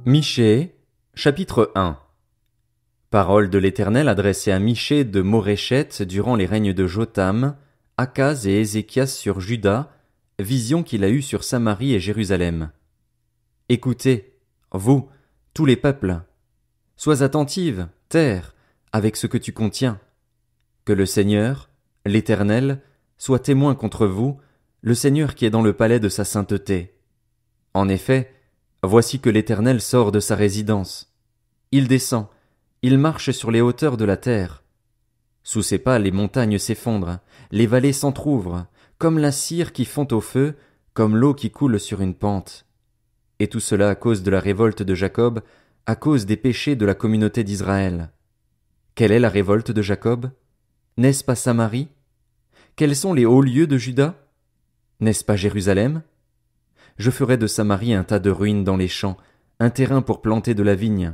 Michée, chapitre 1. Parole de l'Éternel adressée à Michée de Moréchet durant les règnes de Jotham, Akaz et Ézéchias sur Juda, vision qu'il a eue sur Samarie et Jérusalem. Écoutez, vous, tous les peuples. Sois attentive, terre, avec ce que tu contiens. Que le Seigneur, l'Éternel, soit témoin contre vous, le Seigneur qui est dans le palais de sa sainteté. En effet, voici que l'Éternel sort de sa résidence. Il descend, il marche sur les hauteurs de la terre. Sous ses pas les montagnes s'effondrent, les vallées s'entr'ouvrent, comme la cire qui fond au feu, comme l'eau qui coule sur une pente. Et tout cela à cause de la révolte de Jacob, à cause des péchés de la communauté d'Israël. Quelle est la révolte de Jacob? N'est-ce pas Samarie? Quels sont les hauts lieux de Juda? N'est-ce pas Jérusalem? Je ferai de Samarie un tas de ruines dans les champs, un terrain pour planter de la vigne.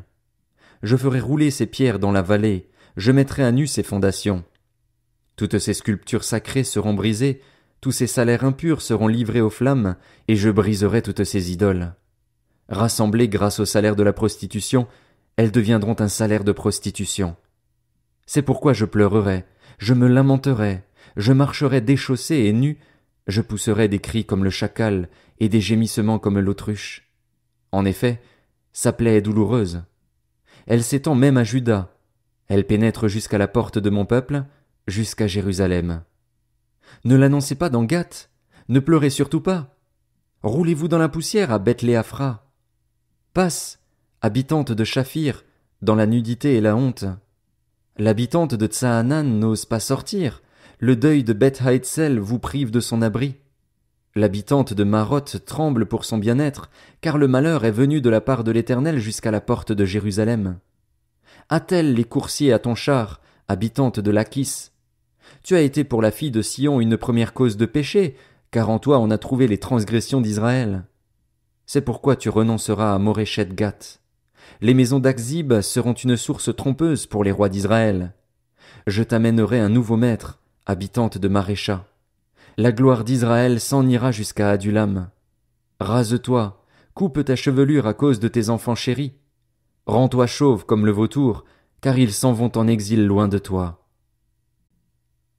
Je ferai rouler ses pierres dans la vallée, je mettrai à nu ses fondations. Toutes ces sculptures sacrées seront brisées, tous ces salaires impurs seront livrés aux flammes, et je briserai toutes ces idoles. Rassemblées grâce au salaire de la prostitution, elles deviendront un salaire de prostitution. C'est pourquoi je pleurerai, je me lamenterai, je marcherai déchaussé et nu, je pousserai des cris comme le chacal et des gémissements comme l'autruche. En effet, sa plaie est douloureuse. Elle s'étend même à Juda. Elle pénètre jusqu'à la porte de mon peuple, jusqu'à Jérusalem. Ne l'annoncez pas dans Gath, ne pleurez surtout pas. Roulez-vous dans la poussière à Beth-Léaphra. Passe, habitante de Shaphir, dans la nudité et la honte. L'habitante de Tsaanan n'ose pas sortir, le deuil de Beth-Haïtsel vous prive de son abri. L'habitante de Maroth tremble pour son bien-être, car le malheur est venu de la part de l'Éternel jusqu'à la porte de Jérusalem. Attelle les coursiers à ton char, habitante de Lachis. Tu as été pour la fille de Sion une première cause de péché, car en toi on a trouvé les transgressions d'Israël. C'est pourquoi tu renonceras à Moréchet-Gath. Les maisons d'Akzib seront une source trompeuse pour les rois d'Israël. Je t'amènerai un nouveau maître, habitante de Marécha. La gloire d'Israël s'en ira jusqu'à Adulam. Rase-toi, coupe ta chevelure à cause de tes enfants chéris. Rends-toi chauve comme le vautour, car ils s'en vont en exil loin de toi.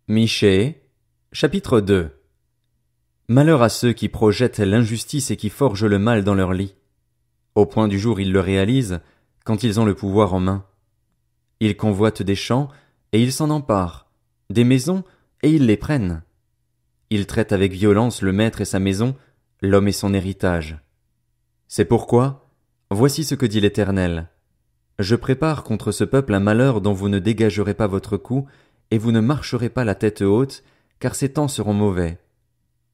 Michée, chapitre 2. Malheur à ceux qui projettent l'injustice et qui forgent le mal dans leur lit. Au point du jour ils le réalisent, quand ils ont le pouvoir en main. Ils convoitent des champs, et ils s'en emparent, des maisons, et ils les prennent. Ils traitent avec violence le maître et sa maison, l'homme et son héritage. C'est pourquoi, voici ce que dit l'Éternel. Je prépare contre ce peuple un malheur dont vous ne dégagerez pas votre cou, et vous ne marcherez pas la tête haute, car ces temps seront mauvais.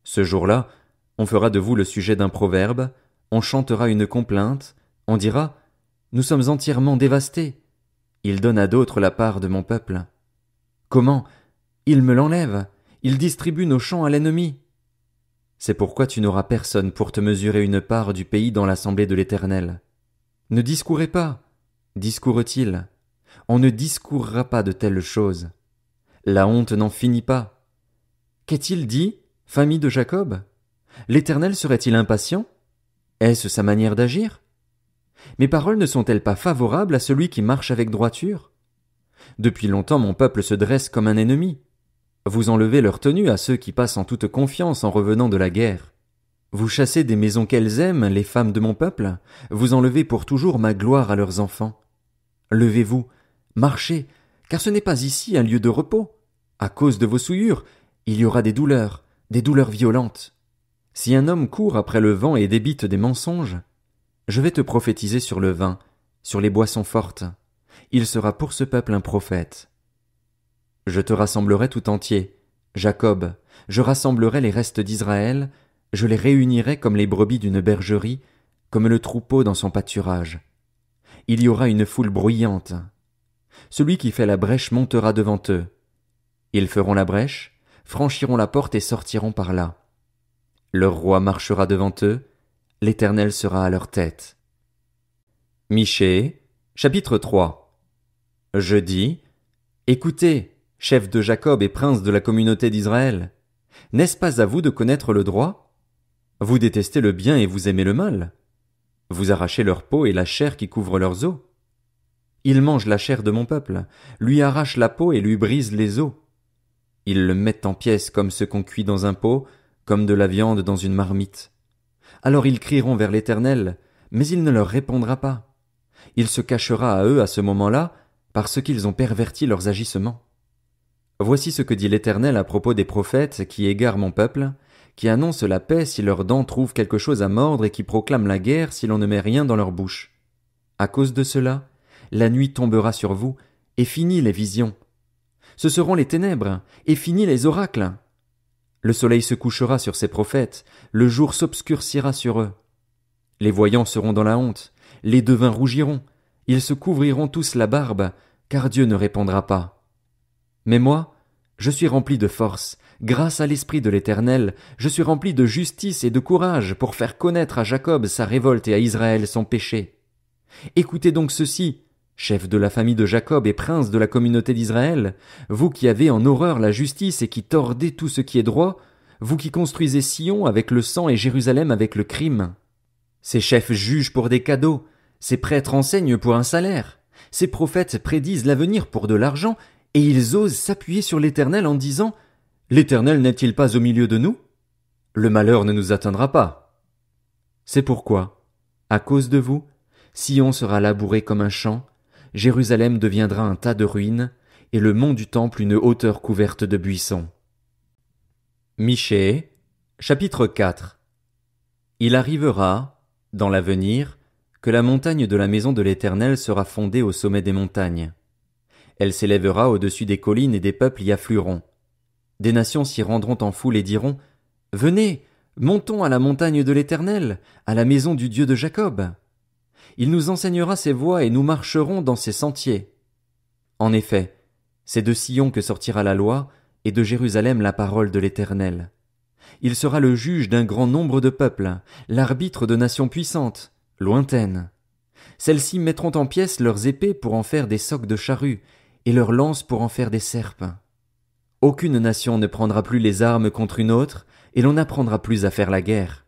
Ce jour-là, on fera de vous le sujet d'un proverbe, on chantera une complainte, on dira « Nous sommes entièrement dévastés. Il donne à d'autres la part de mon peuple. Comment? Il me l'enlève. Il distribue nos champs à l'ennemi. » C'est pourquoi tu n'auras personne pour te mesurer une part du pays dans l'assemblée de l'Éternel. Ne discourez pas. Discourt-il? On ne discourra pas de telles choses. La honte n'en finit pas. Qu'est-il dit, famille de Jacob? L'Éternel serait-il impatient? Est-ce sa manière d'agir? Mes paroles ne sont-elles pas favorables à celui qui marche avec droiture? Depuis longtemps mon peuple se dresse comme un ennemi. Vous enlevez leur tenue à ceux qui passent en toute confiance en revenant de la guerre. Vous chassez des maisons qu'elles aiment, les femmes de mon peuple, vous enlevez pour toujours ma gloire à leurs enfants. Levez-vous, marchez, car ce n'est pas ici un lieu de repos. À cause de vos souillures, il y aura des douleurs violentes. Si un homme court après le vent et débite des mensonges, je vais te prophétiser sur le vin, sur les boissons fortes. Il sera pour ce peuple un prophète. Je te rassemblerai tout entier, Jacob, je rassemblerai les restes d'Israël, je les réunirai comme les brebis d'une bergerie, comme le troupeau dans son pâturage. Il y aura une foule bruyante. Celui qui fait la brèche montera devant eux. Ils feront la brèche, franchiront la porte et sortiront par là. Leur roi marchera devant eux, l'Éternel sera à leur tête. Michée, chapitre 3. Je dis, écoutez, chef de Jacob et prince de la communauté d'Israël, n'est-ce pas à vous de connaître le droit? Vous détestez le bien et vous aimez le mal. Vous arrachez leur peau et la chair qui couvre leurs os. Ils mangent la chair de mon peuple, lui arrachent la peau et lui brisent les os. Ils le mettent en pièces comme ce qu'on cuit dans un pot, comme de la viande dans une marmite. Alors ils crieront vers l'Éternel, mais il ne leur répondra pas. Il se cachera à eux à ce moment-là, parce qu'ils ont perverti leurs agissements. Voici ce que dit l'Éternel à propos des prophètes qui égarent mon peuple, qui annoncent la paix si leurs dents trouvent quelque chose à mordre et qui proclament la guerre si l'on ne met rien dans leur bouche. À cause de cela, la nuit tombera sur vous, et finit les visions. Ce seront les ténèbres, et finit les oracles. Le soleil se couchera sur ces prophètes, le jour s'obscurcira sur eux. Les voyants seront dans la honte, les devins rougiront, ils se couvriront tous la barbe, car Dieu ne répondra pas. Mais moi, je suis rempli de force, grâce à l'Esprit de l'Éternel, je suis rempli de justice et de courage pour faire connaître à Jacob sa révolte et à Israël son péché. Écoutez donc ceci, chef de la famille de Jacob et prince de la communauté d'Israël, vous qui avez en horreur la justice et qui tordez tout ce qui est droit, vous qui construisez Sion avec le sang et Jérusalem avec le crime. Ces chefs jugent pour des cadeaux, ces prêtres enseignent pour un salaire, ces prophètes prédisent l'avenir pour de l'argent, et ils osent s'appuyer sur l'Éternel en disant « L'Éternel n'est-il pas au milieu de nous ? Le malheur ne nous atteindra pas. » C'est pourquoi, à cause de vous, Sion sera labouré comme un champ, Jérusalem deviendra un tas de ruines, et le mont du temple une hauteur couverte de buissons. Michée, chapitre 4. Il arrivera, dans l'avenir, que la montagne de la maison de l'Éternel sera fondée au sommet des montagnes. Elle s'élèvera au-dessus des collines et des peuples y afflueront. Des nations s'y rendront en foule et diront « Venez, montons à la montagne de l'Éternel, à la maison du Dieu de Jacob. Il nous enseignera ses voies et nous marcherons dans ses sentiers. » En effet, c'est de Sion que sortira la loi, et de Jérusalem la parole de l'Éternel. Il sera le juge d'un grand nombre de peuples, l'arbitre de nations puissantes, lointaines. Celles-ci mettront en pièces leurs épées pour en faire des socs de charrues, et leurs lances pour en faire des serpes. Aucune nation ne prendra plus les armes contre une autre, et l'on n'apprendra plus à faire la guerre.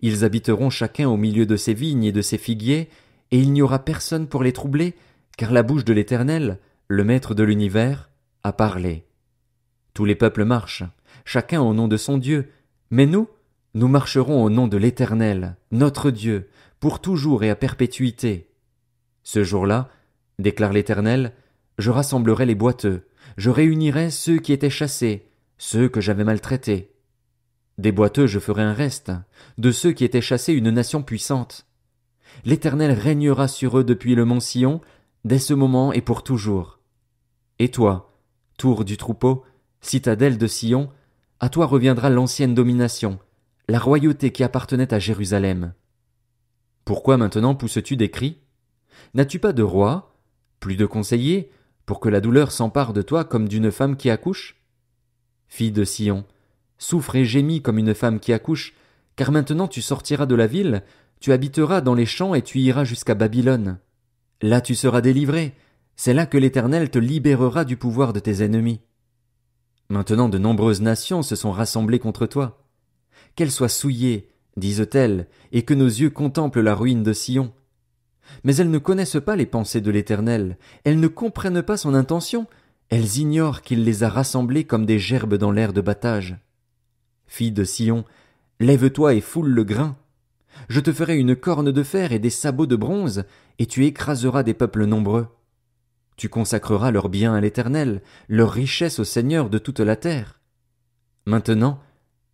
Ils habiteront chacun au milieu de ses vignes et de ses figuiers, et il n'y aura personne pour les troubler, car la bouche de l'Éternel, le Maître de l'univers, a parlé. Tous les peuples marchent, chacun au nom de son Dieu, mais nous marcherons au nom de l'Éternel, notre Dieu, pour toujours et à perpétuité. Ce jour-là, déclare l'Éternel, je rassemblerai les boiteux, je réunirai ceux qui étaient chassés, ceux que j'avais maltraités. Des boiteux je ferai un reste, de ceux qui étaient chassés une nation puissante. L'Éternel régnera sur eux depuis le mont Sion, dès ce moment et pour toujours. Et toi, tour du troupeau, citadelle de Sion, à toi reviendra l'ancienne domination, la royauté qui appartenait à Jérusalem. Pourquoi maintenant pousses-tu des cris? N'as-tu pas de roi, plus de conseillers, pour que la douleur s'empare de toi comme d'une femme qui accouche? Fille de Sion, souffre et gémis comme une femme qui accouche, car maintenant tu sortiras de la ville, tu habiteras dans les champs et tu iras jusqu'à Babylone. Là tu seras délivré, c'est là que l'Éternel te libérera du pouvoir de tes ennemis. Maintenant de nombreuses nations se sont rassemblées contre toi. Qu'elles soient souillées, disent-elles, et que nos yeux contemplent la ruine de Sion. Mais elles ne connaissent pas les pensées de l'Éternel, elles ne comprennent pas son intention, elles ignorent qu'il les a rassemblées comme des gerbes dans l'air de battage. Fille de Sion, lève-toi et foule le grain. Je te ferai une corne de fer et des sabots de bronze, et tu écraseras des peuples nombreux. Tu consacreras leurs biens à l'Éternel, leurs richesses au Seigneur de toute la terre. Maintenant,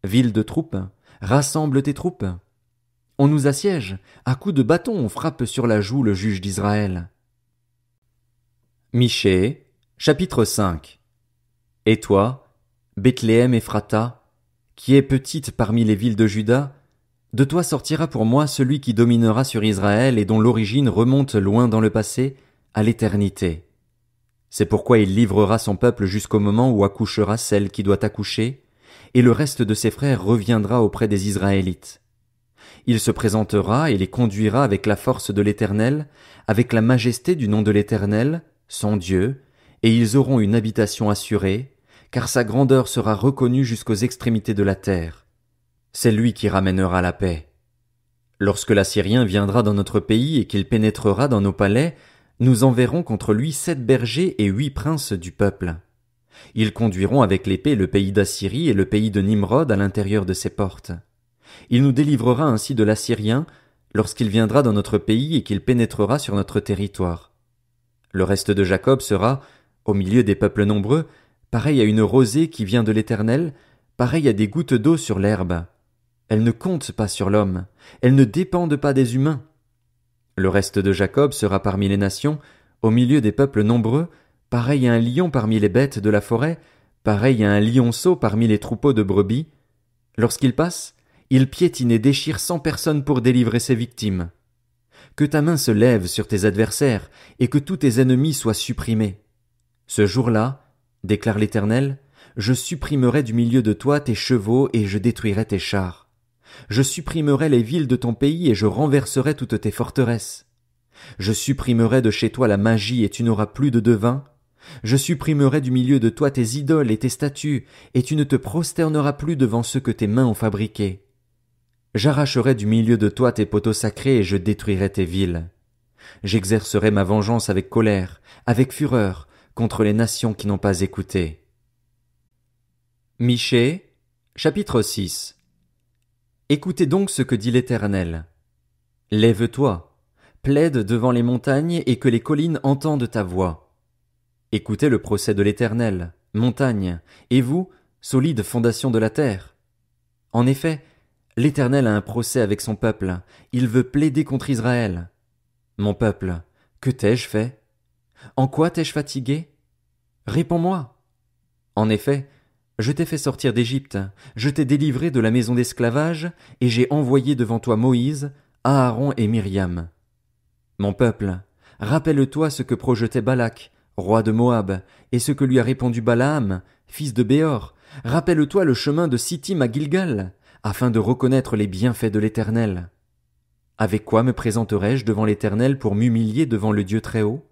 ville de troupes, rassemble tes troupes. On nous assiège, à coups de bâton on frappe sur la joue le juge d'Israël. Michée, chapitre 5. Et toi, Bethléem Ephrata, qui est petite parmi les villes de Juda, de toi sortira pour moi celui qui dominera sur Israël et dont l'origine remonte loin dans le passé, à l'éternité. C'est pourquoi il livrera son peuple jusqu'au moment où accouchera celle qui doit accoucher, et le reste de ses frères reviendra auprès des Israélites. Il se présentera et les conduira avec la force de l'Éternel, avec la majesté du nom de l'Éternel, son Dieu, et ils auront une habitation assurée, car sa grandeur sera reconnue jusqu'aux extrémités de la terre. C'est lui qui ramènera la paix. Lorsque l'Assyrien viendra dans notre pays et qu'il pénétrera dans nos palais, nous enverrons contre lui 7 bergers et 8 princes du peuple. Ils conduiront avec l'épée le pays d'Assyrie et le pays de Nimrod à l'intérieur de ses portes. Il nous délivrera ainsi de l'Assyrien lorsqu'il viendra dans notre pays et qu'il pénétrera sur notre territoire. Le reste de Jacob sera, au milieu des peuples nombreux, pareil à une rosée qui vient de l'Éternel, pareil à des gouttes d'eau sur l'herbe. Elles ne comptent pas sur l'homme, elles ne dépendent pas des humains. Le reste de Jacob sera parmi les nations, au milieu des peuples nombreux, pareil à un lion parmi les bêtes de la forêt, pareil à un lionceau parmi les troupeaux de brebis. Lorsqu'il passe, il piétine et déchire 100 personnes pour délivrer ses victimes. Que ta main se lève sur tes adversaires, et que tous tes ennemis soient supprimés. Ce jour-là, déclare l'Éternel, je supprimerai du milieu de toi tes chevaux et je détruirai tes chars. Je supprimerai les villes de ton pays et je renverserai toutes tes forteresses. Je supprimerai de chez toi la magie et tu n'auras plus de devin. Je supprimerai du milieu de toi tes idoles et tes statues, et tu ne te prosterneras plus devant ceux que tes mains ont fabriqués. J'arracherai du milieu de toi tes poteaux sacrés et je détruirai tes villes. J'exercerai ma vengeance avec colère, avec fureur, contre les nations qui n'ont pas écouté. Michée, chapitre 6. Écoutez donc ce que dit l'Éternel. Lève-toi, plaide devant les montagnes et que les collines entendent ta voix. Écoutez le procès de l'Éternel, montagne, et vous, solides fondations de la terre. En effet, l'Éternel a un procès avec son peuple, il veut plaider contre Israël. Mon peuple, que t'ai-je fait? En quoi t'ai-je fatigué? Réponds-moi. En effet, je t'ai fait sortir d'Égypte, je t'ai délivré de la maison d'esclavage, et j'ai envoyé devant toi Moïse, Aaron et Myriam. Mon peuple, rappelle-toi ce que projetait Balak, roi de Moab, et ce que lui a répondu Balaam, fils de Béor. Rappelle-toi le chemin de Sittim à Gilgal, afin de reconnaître les bienfaits de l'Éternel. Avec quoi me présenterai-je devant l'Éternel pour m'humilier devant le Dieu Très-Haut?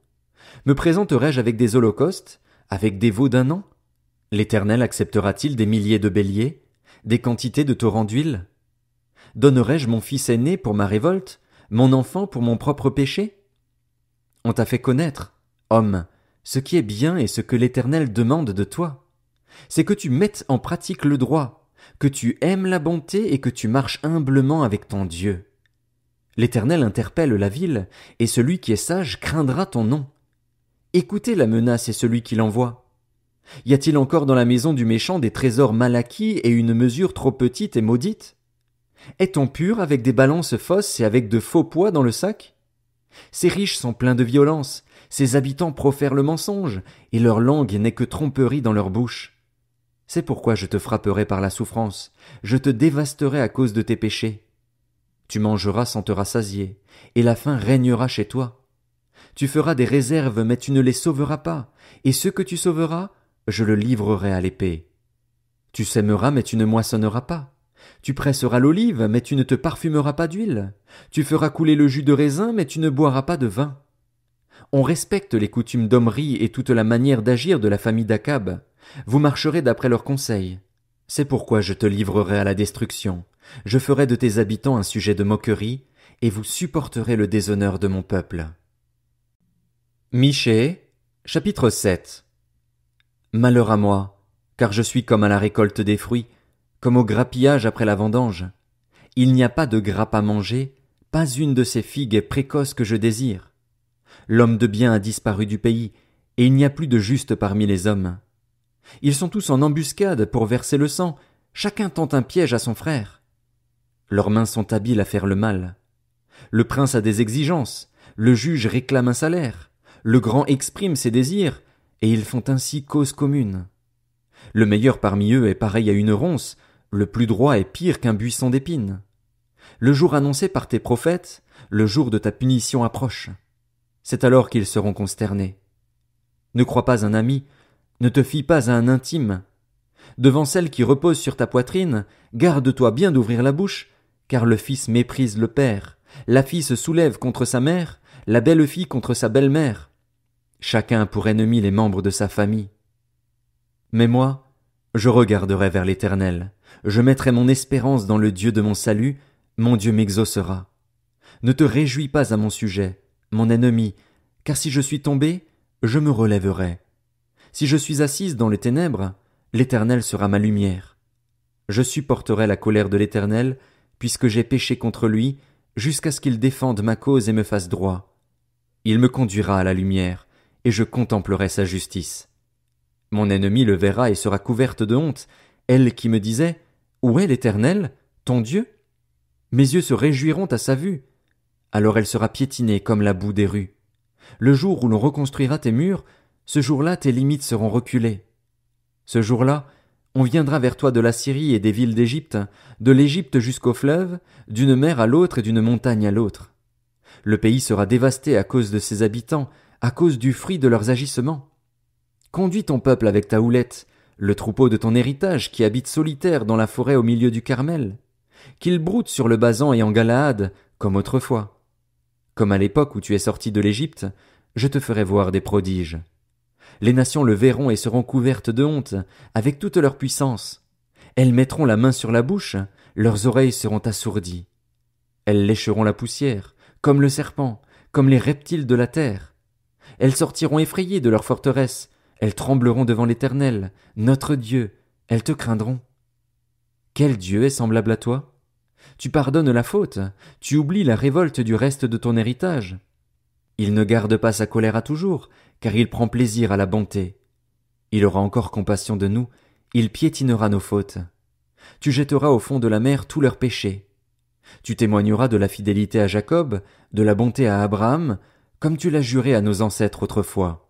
Me présenterai-je avec des holocaustes, avec des veaux d'un an? L'Éternel acceptera-t-il des milliers de béliers, des quantités de torrents d'huile? Donnerai-je mon fils aîné pour ma révolte, mon enfant pour mon propre péché? On t'a fait connaître, homme, ce qui est bien et ce que l'Éternel demande de toi. C'est que tu mettes en pratique le droit, que tu aimes la bonté et que tu marches humblement avec ton Dieu. L'Éternel interpelle la ville, et celui qui est sage craindra ton nom. Écoutez la menace et celui qui l'envoie. Y a-t-il encore dans la maison du méchant des trésors mal acquis et une mesure trop petite et maudite? Est-on pur avec des balances fausses et avec de faux poids dans le sac? Ces riches sont pleins de violence, ces habitants profèrent le mensonge, et leur langue n'est que tromperie dans leur bouche. C'est pourquoi je te frapperai par la souffrance, je te dévasterai à cause de tes péchés. Tu mangeras sans te rassasier, et la faim régnera chez toi. Tu feras des réserves, mais tu ne les sauveras pas, et ce que tu sauveras, je le livrerai à l'épée. Tu sèmeras, mais tu ne moissonneras pas. Tu presseras l'olive, mais tu ne te parfumeras pas d'huile. Tu feras couler le jus de raisin, mais tu ne boiras pas de vin. On respecte les coutumes d'Omri et toute la manière d'agir de la famille d'Akab. Vous marcherez d'après leurs conseils. C'est pourquoi je te livrerai à la destruction. Je ferai de tes habitants un sujet de moquerie, et vous supporterez le déshonneur de mon peuple. Michée, chapitre 7. Malheur à moi, car je suis comme à la récolte des fruits, comme au grappillage après la vendange. Il n'y a pas de grappe à manger, pas une de ces figues est précoce que je désire. L'homme de bien a disparu du pays, et il n'y a plus de juste parmi les hommes. Ils sont tous en embuscade pour verser le sang, chacun tente un piège à son frère. Leurs mains sont habiles à faire le mal. Le prince a des exigences, le juge réclame un salaire, le grand exprime ses désirs, et ils font ainsi cause commune. Le meilleur parmi eux est pareil à une ronce, le plus droit est pire qu'un buisson d'épines. Le jour annoncé par tes prophètes, le jour de ta punition approche. C'est alors qu'ils seront consternés. Ne crois pas un ami, ne te fie pas à un intime. Devant celle qui repose sur ta poitrine, garde-toi bien d'ouvrir la bouche, car le fils méprise le père, la fille se soulève contre sa mère, la belle-fille contre sa belle-mère. Chacun a pour ennemi les membres de sa famille. Mais moi, je regarderai vers l'Éternel, je mettrai mon espérance dans le Dieu de mon salut, mon Dieu m'exaucera. Ne te réjouis pas à mon sujet, mon ennemi, car si je suis tombé, je me relèverai. Si je suis assise dans les ténèbres, l'Éternel sera ma lumière. Je supporterai la colère de l'Éternel, puisque j'ai péché contre lui, jusqu'à ce qu'il défende ma cause et me fasse droit. Il me conduira à la lumière, et je contemplerai sa justice. Mon ennemi le verra et sera couverte de honte, elle qui me disait « Où est l'Éternel, ton Dieu ?» Mes yeux se réjouiront à sa vue. Alors elle sera piétinée comme la boue des rues. Le jour où l'on reconstruira tes murs, ce jour-là tes limites seront reculées. Ce jour-là, on viendra vers toi de la Syrie et des villes d'Égypte, de l'Égypte jusqu'au fleuve, d'une mer à l'autre et d'une montagne à l'autre. Le pays sera dévasté à cause de ses habitants, à cause du fruit de leurs agissements. Conduis ton peuple avec ta houlette, le troupeau de ton héritage qui habite solitaire dans la forêt au milieu du Carmel. Qu'il broute sur le Basan et en Galaad, comme autrefois. Comme à l'époque où tu es sorti de l'Égypte, je te ferai voir des prodiges. Les nations le verront et seront couvertes de honte, avec toute leur puissance. Elles mettront la main sur la bouche, leurs oreilles seront assourdies. Elles lécheront la poussière, comme le serpent, comme les reptiles de la terre. Elles sortiront effrayées de leur forteresse, elles trembleront devant l'Éternel, notre Dieu, elles te craindront. Quel Dieu est semblable à toi? Tu pardonnes la faute, tu oublies la révolte du reste de ton héritage. Il ne garde pas sa colère à toujours, car il prend plaisir à la bonté. Il aura encore compassion de nous, il piétinera nos fautes. Tu jetteras au fond de la mer tous leurs péchés. Tu témoigneras de la fidélité à Jacob, de la bonté à Abraham, comme tu l'as juré à nos ancêtres autrefois.